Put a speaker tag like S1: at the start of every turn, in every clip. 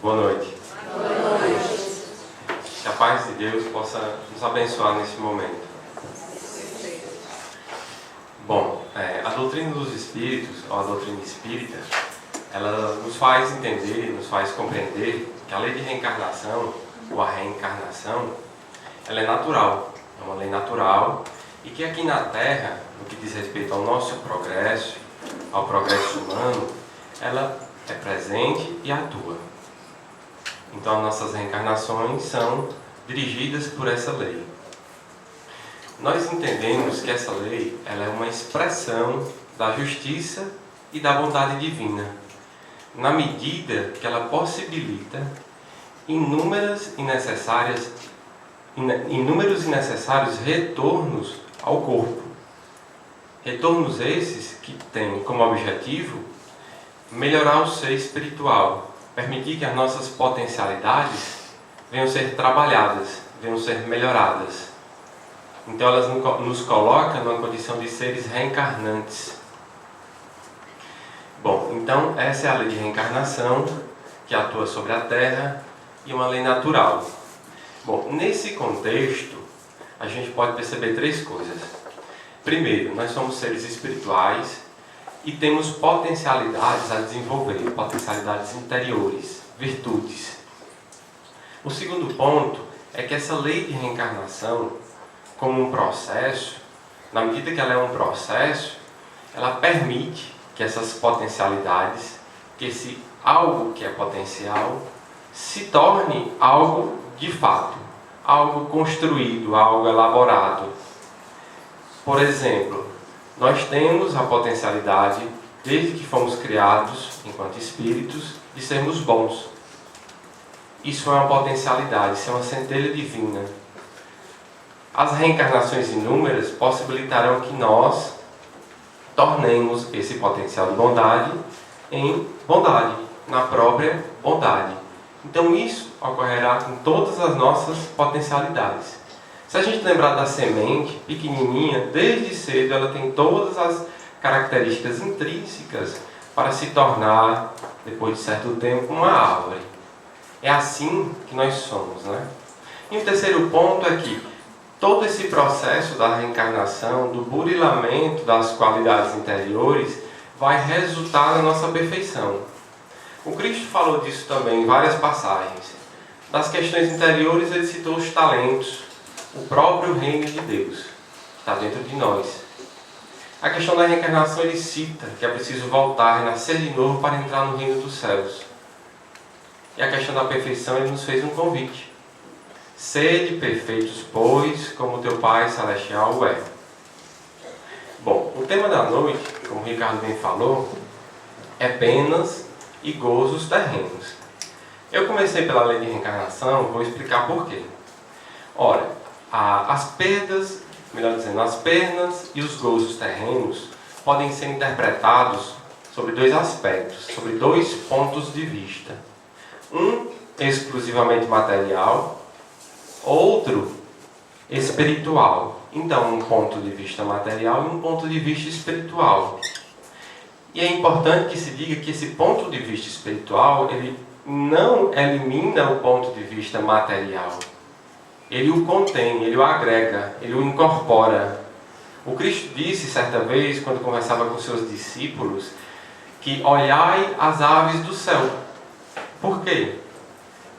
S1: Boa noite.
S2: Boa noite.
S1: Que a paz de Deus possa nos abençoar nesse momento. Bom, a doutrina dos Espíritos, ou a doutrina espírita, ela nos faz entender, nos faz compreender que a lei de reencarnação, ou a reencarnação, ela é natural, é uma lei natural, e que aqui na Terra, no que diz respeito ao nosso progresso, ao progresso humano, ela é presente e atua. Então, as nossas reencarnações são dirigidas por essa lei. Nós entendemos que essa lei ela é uma expressão da justiça e da bondade divina, na medida que ela possibilita inúmeros e necessários retornos ao corpo. Retornos esses que têm como objetivo melhorar o ser espiritual, permitir que as nossas potencialidades venham ser trabalhadas, venham ser melhoradas. Então elas nos colocam numa condição de seres reencarnantes. Bom, então essa é a lei de reencarnação que atua sobre a Terra e uma lei natural. Bom, nesse contexto a gente pode perceber três coisas. Primeiro, nós somos seres espirituais e temos potencialidades a desenvolver, potencialidades interiores, virtudes. O segundo ponto é que essa lei de reencarnação, como um processo, na medida que ela é um processo, ela permite que essas potencialidades, que esse algo que é potencial, se torne algo de fato, algo construído, algo elaborado. Por exemplo, nós temos a potencialidade, desde que fomos criados, enquanto espíritos, de sermos bons. Isso é uma potencialidade, isso é uma centelha divina. As reencarnações inúmeras possibilitarão que nós tornemos esse potencial de bondade em bondade, na própria bondade. Então isso ocorrerá em todas as nossas potencialidades. Se a gente lembrar da semente pequenininha, desde cedo ela tem todas as características intrínsecas para se tornar, depois de certo tempo, uma árvore. É assim que nós somos, né? E o terceiro ponto é que todo esse processo da reencarnação, do burilamento das qualidades interiores, vai resultar na nossa perfeição. O Cristo falou disso também em várias passagens. Das questões interiores ele citou os talentos, o próprio reino de Deus está dentro de nós. A questão da reencarnação ele cita que é preciso voltar, renascer de novo para entrar no reino dos céus. E a questão da perfeição ele nos fez um convite. Sede perfeitos, pois, como teu Pai Celestial o é. Bom, o tema da noite, como o Ricardo bem falou, é penas e gozos terrenos. Eu comecei pela lei de reencarnação, vou explicar por quê. Ora, as perdas, melhor dizendo, as penas e os gozos terrenos podem ser interpretados sobre dois aspectos, sobre dois pontos de vista. Um exclusivamente material, outro espiritual. Então, um ponto de vista material e um ponto de vista espiritual. E é importante que se diga que esse ponto de vista espiritual, ele não elimina o ponto de vista material. Ele o contém, ele o agrega, ele o incorpora. O Cristo disse certa vez, quando conversava com seus discípulos, que olhai as aves do céu. Por quê?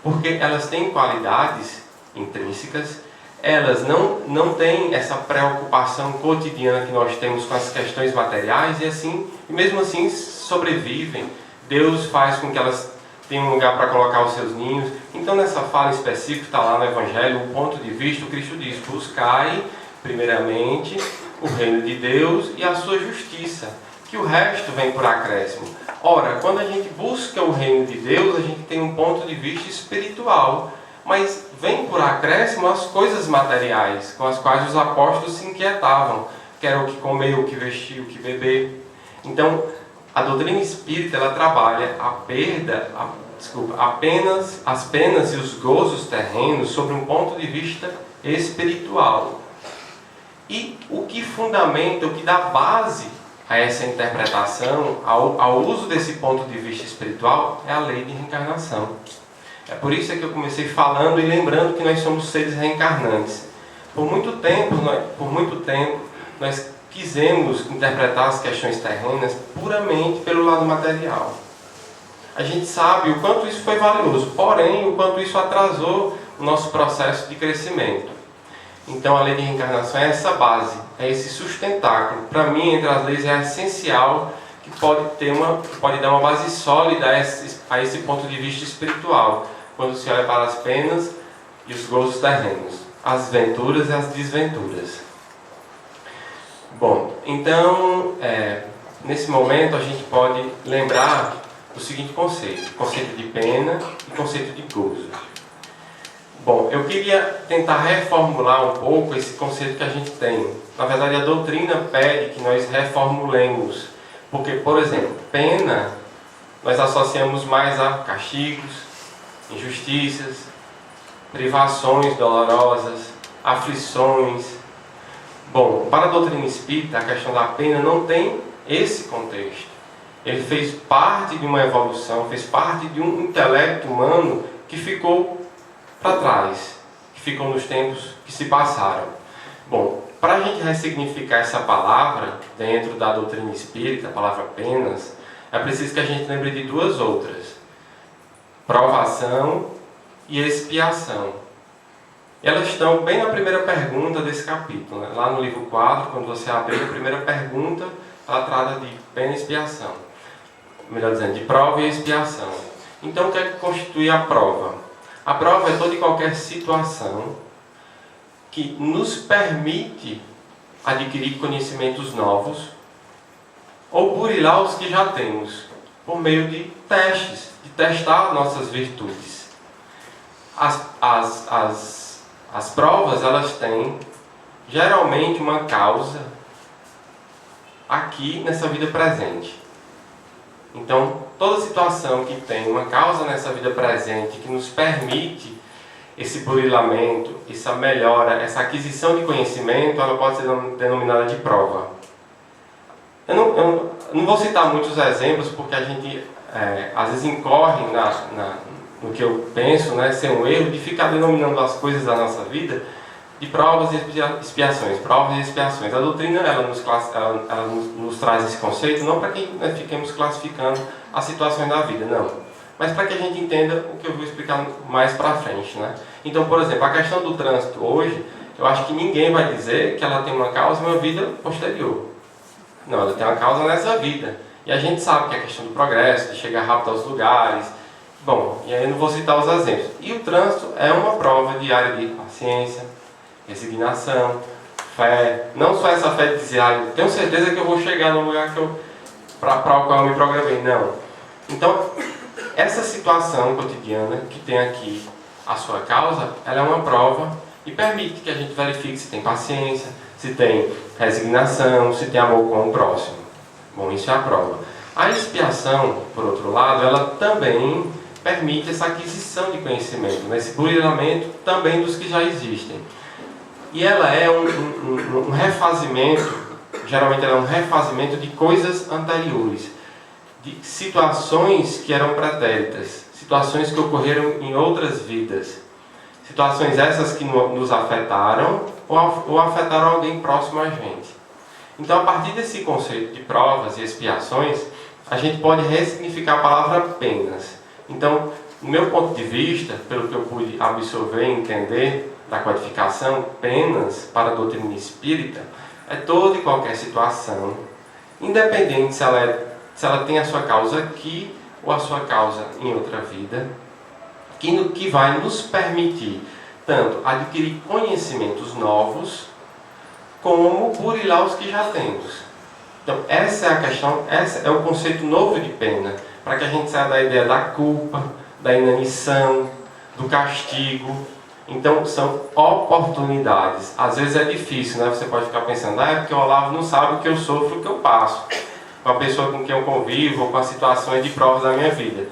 S1: Porque elas têm qualidades intrínsecas, elas não têm essa preocupação cotidiana que nós temos com as questões materiais e mesmo assim sobrevivem. Deus faz com que elas tenham um lugar para colocar os seus ninhos. Então nessa fala específica, está lá no Evangelho, o ponto de vista, o Cristo diz: buscai primeiramente o reino de Deus e a sua justiça, que o resto vem por acréscimo. Ora, quando a gente busca o reino de Deus, a gente tem um ponto de vista espiritual, mas vem por acréscimo as coisas materiais, com as quais os apóstolos se inquietavam, que era o que comer, o que vestir, o que beber. Então, a doutrina espírita, ela trabalha apenas as penas e os gozos terrenos sobre um ponto de vista espiritual. E o que fundamenta, o que dá base a essa interpretação, ao uso desse ponto de vista espiritual, é a lei de reencarnação. É por isso que eu comecei falando e lembrando que nós somos seres reencarnantes. Por muito tempo, nós quisemos interpretar as questões terrenas puramente pelo lado material. A gente sabe o quanto isso foi valioso, porém, o quanto isso atrasou o nosso processo de crescimento. Então, a lei de reencarnação é essa base, é esse sustentáculo. Para mim, entre as leis, é essencial, que pode dar uma base sólida a esse ponto de vista espiritual, quando se olha para as penas e os gozos terrenos, as venturas e as desventuras. Bom, então, nesse momento a gente pode lembrar do seguinte conceito de pena e conceito de gozo. Bom, eu queria tentar reformular um pouco esse conceito que a gente tem. Na verdade, a doutrina pede que nós reformulemos, porque, por exemplo, pena nós associamos mais a castigos, injustiças, privações dolorosas, aflições. Bom, para a doutrina espírita, a questão da pena não tem esse contexto. Ele fez parte de uma evolução, fez parte de um intelecto humano que ficou para trás, que ficou nos tempos que se passaram. Bom, para a gente ressignificar essa palavra dentro da doutrina espírita, a palavra penas, é preciso que a gente lembre de duas outras: provação e expiação. Elas estão bem na primeira pergunta desse capítulo, né? Lá no livro 4, quando você abrir a primeira pergunta, ela trata de pena e expiação. Melhor dizendo, de prova e expiação. Então, o que é que constitui a prova? A prova é toda e qualquer situação que nos permite adquirir conhecimentos novos ou burilar os que já temos, por meio de testes, de testar nossas virtudes. As provas, elas têm geralmente uma causa aqui nessa vida presente. Então, toda situação que tem uma causa nessa vida presente, que nos permite esse burilamento, essa melhora, essa aquisição de conhecimento, ela pode ser denominada de prova. Eu não vou citar muitos exemplos, porque a gente às vezes incorre no que eu penso, né, ser um erro, de ficar denominando as coisas da nossa vida de provas e expiações, provas e expiações. A doutrina ela nos traz esse conceito não para que nós fiquemos classificando as situações da vida, não, mas para que a gente entenda o que eu vou explicar mais para frente, né? Então, por exemplo, a questão do trânsito hoje, eu acho que ninguém vai dizer que ela tem uma causa e uma vida posterior. Não, ela tem uma causa nessa vida. E a gente sabe que é a questão do progresso, de chegar rápido aos lugares. Bom, e aí eu não vou citar os exemplos. E o trânsito é uma prova diária de paciência, resignação, fé. Não só essa fé de dizer, eu tenho certeza que eu vou chegar no lugar para o qual eu me programei. Não. Então, essa situação cotidiana que tem aqui a sua causa, ela é uma prova e permite que a gente verifique se tem paciência, se tem resignação, se tem amor com o próximo. Bom, isso é a prova. A expiação, por outro lado, ela também permite essa aquisição de conhecimento, né? Esse burilamento também dos que já existem. E ela é um refazimento, geralmente ela é um refazimento de coisas anteriores, de situações que eram pretéritas, situações que ocorreram em outras vidas, situações essas que nos afetaram ou afetaram alguém próximo a gente. Então, a partir desse conceito de provas e expiações, a gente pode ressignificar a palavra penas. Então, no meu ponto de vista, pelo que eu pude absorver e entender da codificação, penas para a doutrina espírita é toda e qualquer situação, independente se ela tem a sua causa aqui ou a sua causa em outra vida, que vai nos permitir tanto adquirir conhecimentos novos, como burilar os que já temos. Então, essa é a questão, esse é o conceito novo de pena, para que a gente saia da ideia da culpa, da inanição, do castigo. Então, são oportunidades. Às vezes é difícil, né? Você pode ficar pensando, é porque o Olavo não sabe o que eu sofro, o que eu passo, com a pessoa com quem eu convivo, ou com as situações de provas da minha vida.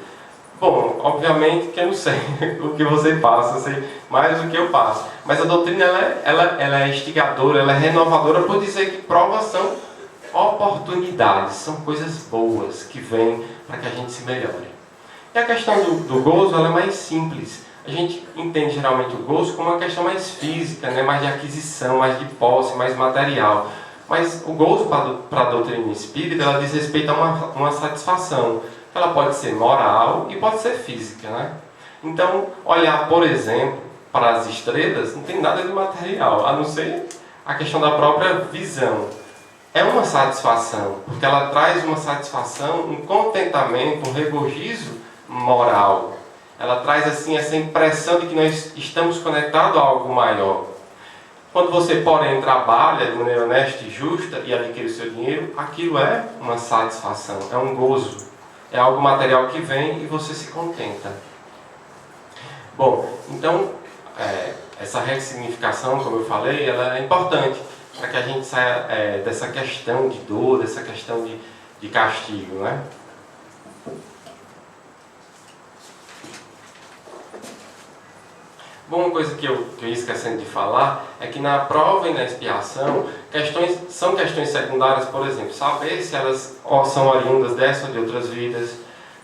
S1: Bom, obviamente que eu não sei o que você passa, eu sei mais do que eu passo. Mas a doutrina ela é instigadora, ela é renovadora por dizer que provas são oportunidades, são coisas boas que vêm para que a gente se melhore. E a questão do gozo, ela é mais simples. A gente entende geralmente o gozo como uma questão mais física, né? Mais de aquisição, mais de posse, mais material. Mas o gozo para a doutrina espírita, ela diz respeito a uma satisfação. Ela pode ser moral e pode ser física, né? Então, olhar, por exemplo, para as estrelas não tem nada de material, a não ser a questão da própria visão. É uma satisfação, porque ela traz uma satisfação, um contentamento, um regozijo moral. Ela traz assim essa impressão de que nós estamos conectados a algo maior. Quando você, porém, trabalha de maneira honesta e justa e adquire o seu dinheiro, aquilo é uma satisfação, é um gozo. É algo material que vem e você se contenta. Bom, então, essa ressignificação, como eu falei, ela é importante para que a gente saia dessa questão de dor, dessa questão de castigo, né? Bom, uma coisa que eu ia esquecendo de falar é que na prova e na expiação, são questões secundárias, por exemplo, saber se elas são oriundas dessa ou de outras vidas,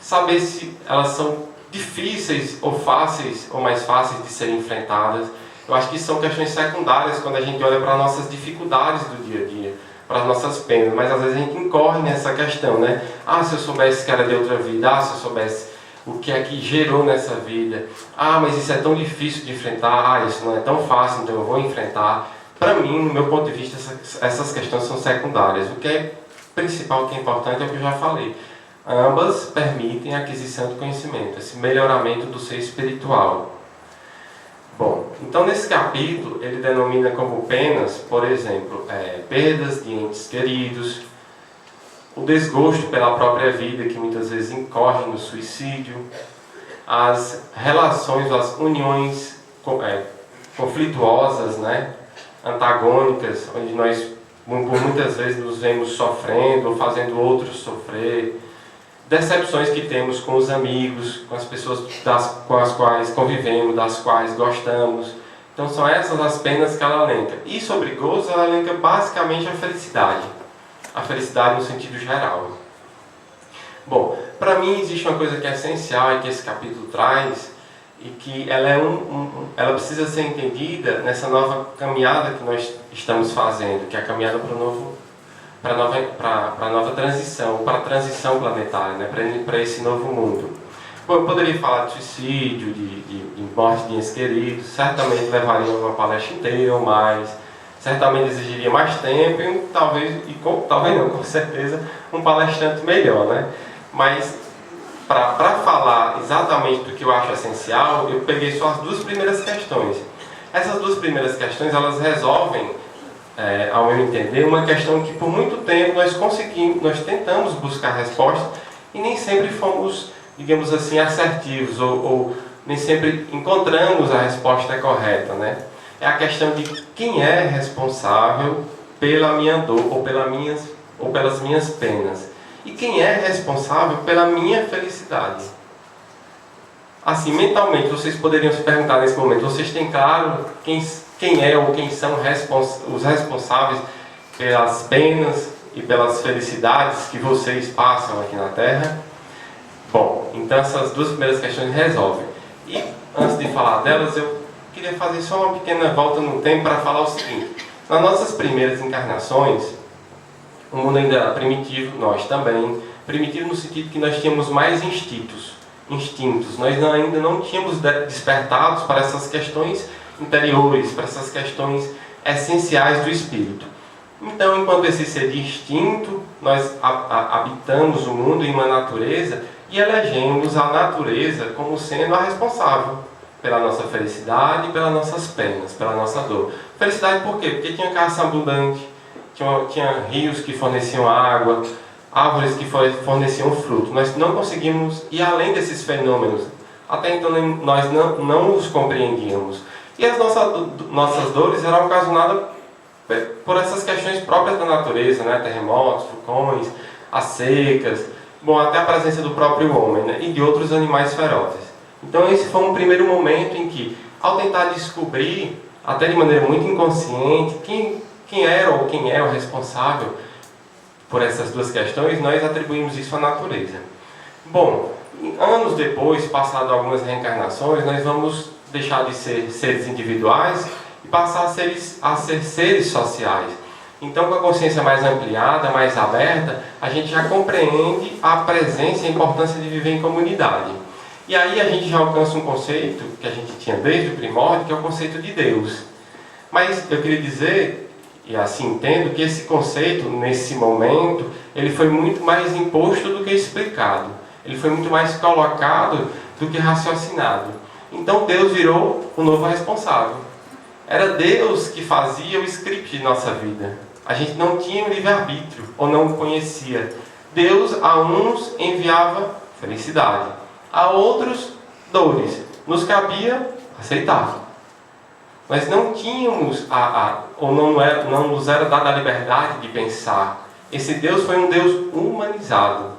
S1: saber se elas são difíceis ou fáceis ou mais fáceis de serem enfrentadas. Eu acho que são questões secundárias quando a gente olha para nossas dificuldades do dia a dia, para as nossas penas, mas às vezes a gente incorre nessa questão, né? Ah, se eu soubesse que era de outra vida, ah, se eu soubesse o que é que gerou nessa vida, ah, mas isso é tão difícil de enfrentar, ah, isso não é tão fácil, então eu vou enfrentar. Para mim, no meu ponto de vista, essas questões são secundárias. O que é principal, o que é importante é o que eu já falei. Ambas permitem a aquisição de conhecimento, esse melhoramento do ser espiritual. Bom, então nesse capítulo ele denomina como penas, por exemplo, perdas de entes queridos, o desgosto pela própria vida, que muitas vezes incorre no suicídio, as relações, as uniões conflituosas, né, antagônicas, onde nós por muitas vezes nos vemos sofrendo ou fazendo outros sofrer, decepções que temos com os amigos, com as pessoas com as quais convivemos, das quais gostamos. Então são essas as penas que ela elenca. E sobre gozo, ela elenca basicamente a felicidade no sentido geral. Bom, para mim existe uma coisa que é essencial e que esse capítulo traz, e que ela ela precisa ser entendida nessa nova caminhada que nós estamos fazendo, que é a caminhada para a nova transição, para a transição planetária, né? Para esse novo mundo. Bom, eu poderia falar de suicídio, de morte de entes queridos, certamente levaria uma palestra inteira ou mais, certamente exigiria mais tempo e talvez não, com certeza, um palestrante melhor, né? Mas, para falar exatamente do que eu acho essencial, eu peguei só as duas primeiras questões. Essas duas primeiras questões, elas resolvem, ao meu entender, uma questão que por muito tempo nós tentamos buscar resposta e nem sempre fomos, digamos assim, assertivos ou nem sempre encontramos a resposta correta, né? É a questão de quem é responsável pela minha dor ou pelas minhas penas. E quem é responsável pela minha felicidade. Assim, mentalmente, vocês poderiam se perguntar nesse momento, vocês têm claro quem é ou quem são os responsáveis pelas penas e pelas felicidades que vocês passam aqui na Terra? Bom, então essas duas primeiras questões resolvem. E antes de falar delas, eu queria fazer só uma pequena volta no tempo para falar o seguinte. Nas nossas primeiras encarnações, o mundo ainda era primitivo, nós também. Primitivo no sentido que nós tínhamos mais instintos. Nós ainda não tínhamos despertados para essas questões interiores, para essas questões essenciais do espírito. Então, enquanto esse ser de instinto, nós habitamos o mundo em uma natureza e elegemos a natureza como sendo a responsável pela nossa felicidade e pelas nossas penas, pela nossa dor. Felicidade por quê? Porque tinha caça abundante, tinha rios que forneciam água, árvores que forneciam fruto. Nós não conseguimos ir além desses fenômenos. Até então nós não os compreendíamos. E as nossas dores eram ocasionadas por essas questões próprias da natureza, né? Terremotos, vulcões, as secas, até a presença do próprio homem, né? E de outros animais ferozes. Então esse foi um primeiro momento em que, ao tentar descobrir, até de maneira muito inconsciente, quem era ou quem é o responsável por essas duas questões, nós atribuímos isso à natureza. Bom, Anos depois, passado algumas reencarnações, nós vamos deixar de ser seres individuais e passar a ser seres sociais. Então, com a consciência mais ampliada, mais aberta, a gente já compreende a presença e a importância de viver em comunidade. E aí a gente já alcança um conceito que a gente tinha desde o primórdio, que é o conceito de Deus. Mas eu queria dizer, e assim entendo, que esse conceito, nesse momento, ele foi muito mais imposto do que explicado. Ele foi muito mais colocado do que raciocinado. Então Deus virou o novo responsável. Era Deus que fazia o script de nossa vida. A gente não tinha um livre-arbítrio, ou não o conhecia. Deus a uns enviava felicidade, a outros dores. Nos cabia aceitar. Nós não tínhamos, ou não nos era dada a liberdade de pensar. Esse Deus foi um Deus humanizado.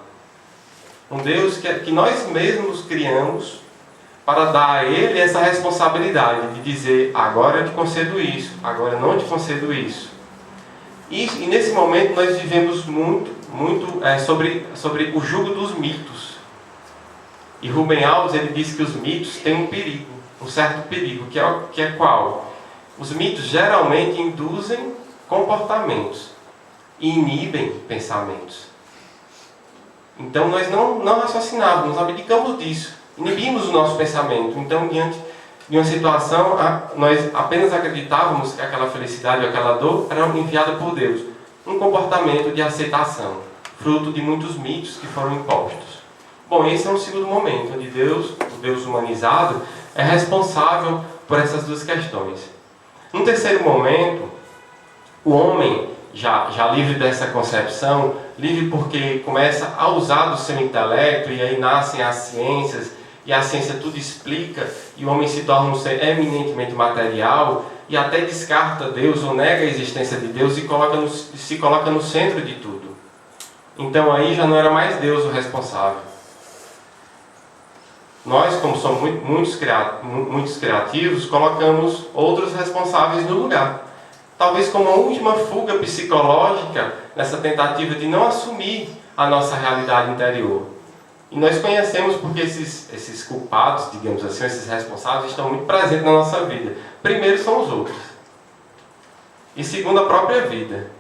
S1: Um Deus que nós mesmos criamos para dar a Ele essa responsabilidade de dizer: agora eu te concedo isso, agora eu não te concedo isso. E nesse momento nós vivemos muito sobre o jugo dos mitos. E Rubem Alves, ele diz que os mitos têm um perigo, um certo perigo, que é qual? Os mitos geralmente induzem comportamentos e inibem pensamentos. Então nós não raciocinávamos, nós abdicamos disso, inibimos o nosso pensamento. Então, diante de uma situação, nós apenas acreditávamos que aquela felicidade ou aquela dor era enviada por Deus. Um comportamento de aceitação, fruto de muitos mitos que foram impostos. Bom, esse é um segundo momento, onde Deus, o Deus humanizado, é responsável por essas duas questões. No terceiro momento, o homem, já livre dessa concepção, livre porque começa a usar do seu intelecto, e aí nascem as ciências, e a ciência tudo explica, e o homem se torna um ser eminentemente material, e até descarta Deus, ou nega a existência de Deus, e se coloca no centro de tudo. Então aí já não era mais Deus o responsável. Nós, como somos muitos criativos, colocamos outros responsáveis no lugar. Talvez como uma última fuga psicológica nessa tentativa de não assumir a nossa realidade interior. E nós conhecemos porque esses culpados, digamos assim, esses responsáveis, estão muito presentes na nossa vida. Primeiro são os outros. E segundo, a própria vida.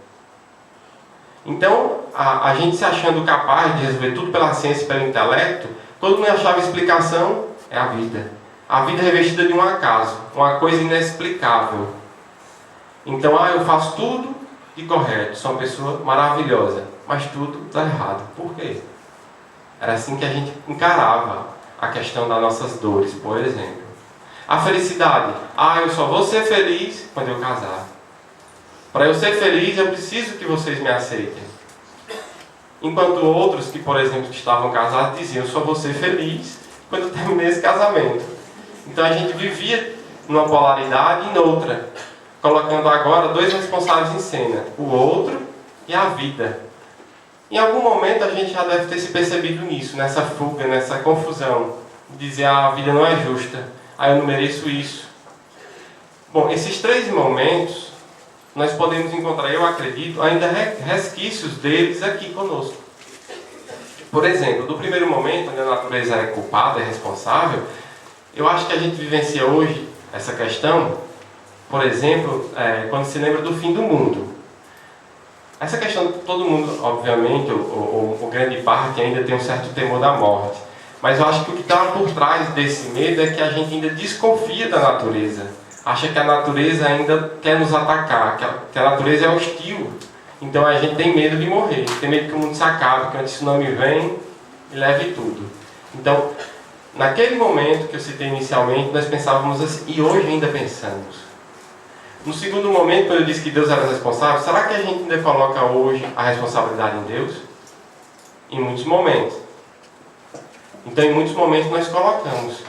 S1: Então, a gente se achando capaz de resolver tudo pela ciência e pelo intelecto, todo mundo achava explicação, é a vida. A vida revestida de um acaso, uma coisa inexplicável. Então, eu faço tudo de correto, sou uma pessoa maravilhosa, mas tudo está errado. Por quê? Era assim que a gente encarava a questão das nossas dores, por exemplo. A felicidade. Eu só vou ser feliz quando eu casar. Para eu ser feliz, eu preciso que vocês me aceitem. Enquanto outros que, por exemplo, estavam casados, diziam: eu só vou ser feliz quando eu terminei esse casamento. Então a gente vivia numa polaridade e noutra, colocando agora dois responsáveis em cena, o outro e a vida. Em algum momento a gente já deve ter se percebido nisso, nessa fuga, nessa confusão, de dizer: a vida não é justa, eu não mereço isso. Bom, esses três momentos nós podemos encontrar, eu acredito, ainda resquícios deles aqui conosco. Por exemplo, do primeiro momento, onde a natureza é culpada, é responsável, eu acho que a gente vivencia hoje essa questão, por exemplo, quando se lembra do fim do mundo. Essa questão, todo mundo, obviamente, ou grande parte, ainda tem um certo temor da morte. Mas eu acho que o que está por trás desse medo é que a gente ainda desconfia da natureza. Acha que a natureza ainda quer nos atacar, que a natureza é hostil. Então a gente tem medo de morrer, tem medo que o mundo se acabe, que o tsunami venha e leve tudo. Então, naquele momento que eu citei inicialmente, nós pensávamos assim, e hoje ainda pensamos. No segundo momento, quando eu disse que Deus era responsável, será que a gente ainda coloca hoje a responsabilidade em Deus? Em muitos momentos. Então, em muitos momentos nós colocamos.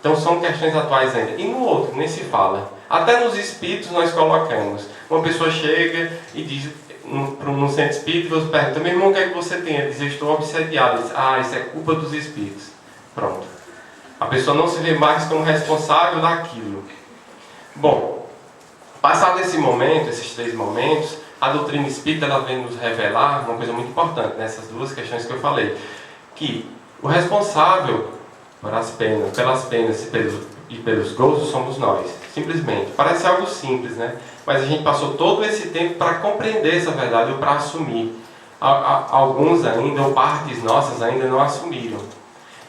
S1: Então, são questões atuais ainda. E no outro, nem se fala. Até nos espíritos nós colocamos. Uma pessoa chega e diz, num centro espírita, você pergunta: meu irmão, o que é que você tem? Ele diz: eu estou obsediado. Ele diz: isso é culpa dos espíritos. Pronto. A pessoa não se vê mais como responsável daquilo. Bom, passado esse momento, esses três momentos, a doutrina espírita ela vem nos revelar uma coisa muito importante nessas duas questões que eu falei. Que O responsável pelas penas e pelos gozos somos nós, simplesmente. Parece algo simples, né? Mas a gente passou todo esse tempo para compreender essa verdade ou para assumir. Alguns ainda, ou partes nossas ainda não assumiram.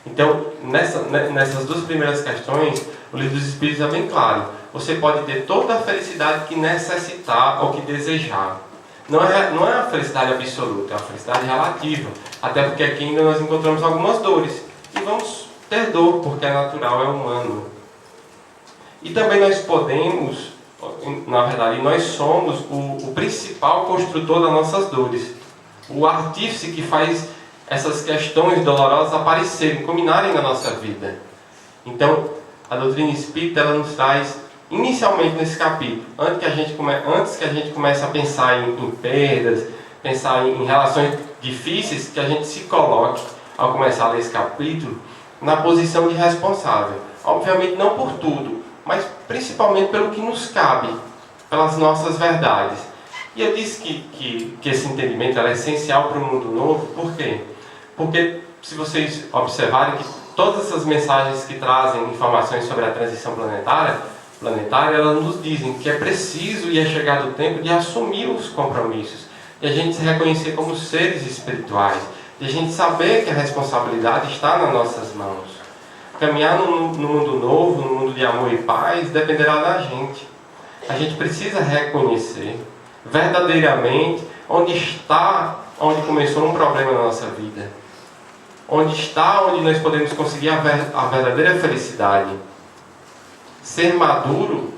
S1: Então, nessas duas primeiras questões, o Livro dos Espíritos é bem claro. Você pode ter toda a felicidade que necessitar ou que desejar. Não é uma felicidade absoluta, é uma felicidade relativa. Até porque aqui ainda nós encontramos algumas dores. E vamos ter dor, porque é natural, é humano. E também nós podemos, na verdade, nós somos o principal construtor das nossas dores. O artífice que faz essas questões dolorosas aparecerem, culminarem na nossa vida. Então, a doutrina espírita, ela nos traz, inicialmente nesse capítulo, antes que a gente comece a pensar em perdas, pensar em relações difíceis, que a gente se coloque, ao começar a ler esse capítulo, na posição de responsável. Obviamente não por tudo, mas principalmente pelo que nos cabe, pelas nossas verdades. E eu disse que esse entendimento é essencial para o mundo novo, por quê? Porque, se vocês observarem que todas essas mensagens que trazem informações sobre a transição planetária, elas nos dizem que é preciso e é chegado o tempo de assumir os compromissos, de a gente se reconhecer como seres espirituais, de a gente saber que a responsabilidade está nas nossas mãos. Caminhar no mundo novo, no mundo de amor e paz, dependerá da gente. A gente precisa reconhecer verdadeiramente onde começou um problema na nossa vida. Onde nós podemos conseguir a verdadeira felicidade. Ser maduro,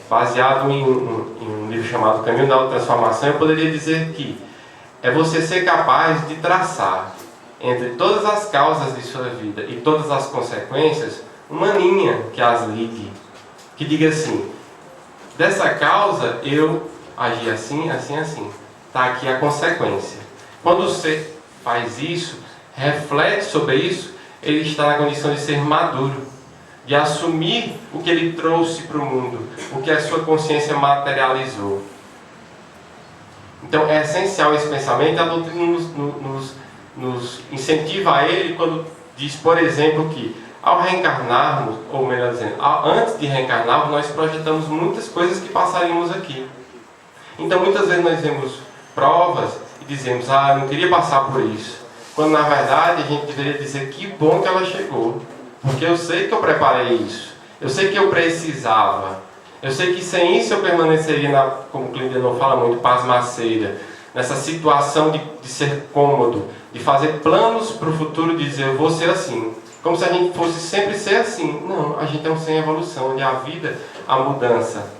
S1: baseado em um livro chamado Caminho da Autotransformação, eu poderia dizer que é você ser capaz de traçar entre todas as causas de sua vida e todas as consequências uma linha que as ligue, que diga assim: dessa causa eu agi assim, assim, assim, está aqui a consequência. Quando você faz isso, reflete sobre isso, ele está na condição de ser maduro, de assumir o que ele trouxe para o mundo, o que a sua consciência materializou. Então é essencial esse pensamento. A doutrina nos incentiva a ele quando diz, por exemplo, que ao reencarnarmos, ou melhor dizendo, antes de reencarnarmos, nós projetamos muitas coisas que passaríamos aqui. Então muitas vezes nós vemos provas e dizemos: eu não queria passar por isso. Quando na verdade a gente deveria dizer: que bom que ela chegou, porque eu sei que eu preparei isso, eu sei que eu precisava, eu sei que sem isso eu permaneceria, como o Clindenor fala muito, pasmaceira, nessa situação de ser cômodo, de fazer planos para o futuro, de dizer: eu vou ser assim, como se a gente fosse sempre ser assim. Não, a gente é um sem evolução, onde a vida, a mudança.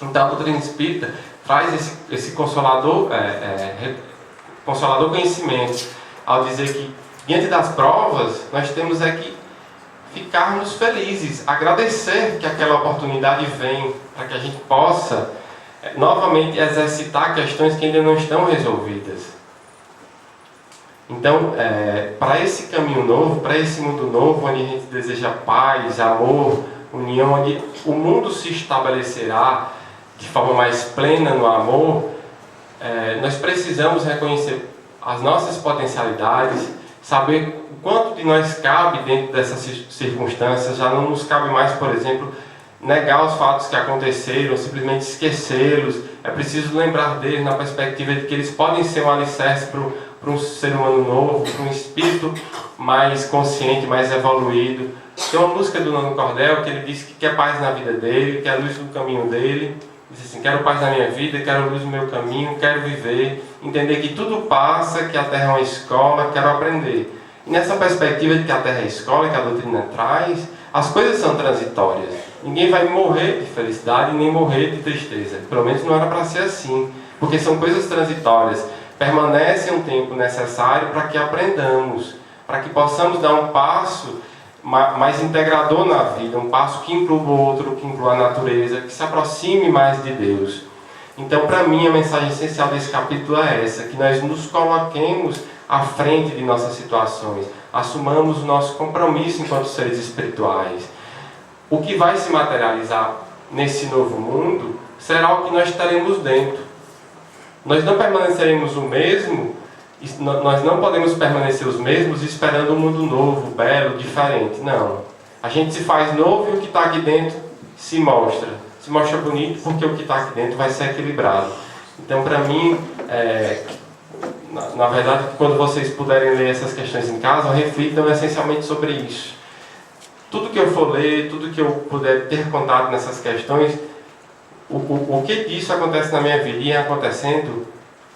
S1: Então a doutrina espírita traz esse consolador conhecimento, ao dizer que diante das provas nós temos que ficarmos felizes, agradecer que aquela oportunidade vem, para que a gente possa novamente exercitar questões que ainda não estão resolvidas. Então, para esse caminho novo, para esse mundo novo, onde a gente deseja paz, amor, união, onde o mundo se estabelecerá de forma mais plena no amor, nós precisamos reconhecer as nossas potencialidades, saber o quanto de nós cabe dentro dessas circunstâncias. Já não nos cabe mais, por exemplo, negar os fatos que aconteceram, simplesmente esquecê-los. É preciso lembrar deles na perspectiva de que eles podem ser um alicerce para um ser humano novo, para um espírito mais consciente, mais evoluído. Tem uma música do Nano Cordel que ele diz que quer paz na vida dele, quer luz no caminho dele. Diz assim: quero paz na minha vida, quero luz no meu caminho, quero viver, entender que tudo passa, que a Terra é uma escola, quero aprender. E nessa perspectiva de que a Terra é escola, que a doutrina traz, as coisas são transitórias. Ninguém vai morrer de felicidade, nem morrer de tristeza. Pelo menos não era para ser assim, porque são coisas transitórias. Permanecem um tempo necessário para que aprendamos, para que possamos dar um passo mais integrador na vida, um passo que inclua o outro, que inclua a natureza, que se aproxime mais de Deus. Então, para mim, a mensagem essencial desse capítulo é essa: que nós nos coloquemos à frente de nossas situações, assumamos o nosso compromisso enquanto seres espirituais. O que vai se materializar nesse novo mundo será o que nós teremos dentro. Nós não permaneceremos o mesmo Nós não podemos permanecer os mesmos esperando um mundo novo, belo, diferente. Não. A gente se faz novo e o que está aqui dentro se mostra. Se mostra bonito porque o que está aqui dentro vai ser equilibrado. Então, para mim, na verdade, quando vocês puderem ler essas questões em casa, reflitam essencialmente sobre isso. Tudo que eu for ler, tudo que eu puder ter contato nessas questões, o que disso acontece na minha vida e acontecendo,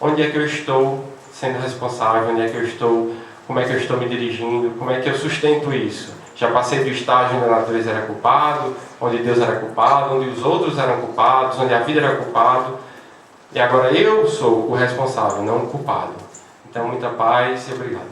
S1: onde é que eu estou sendo responsável, onde é que eu estou, como é que eu estou me dirigindo, como é que eu sustento isso. Já passei do estágio onde a natureza era culpado, onde Deus era culpado, onde os outros eram culpados, onde a vida era culpado, e agora eu sou o responsável, não o culpado. Então, muita paz e obrigado.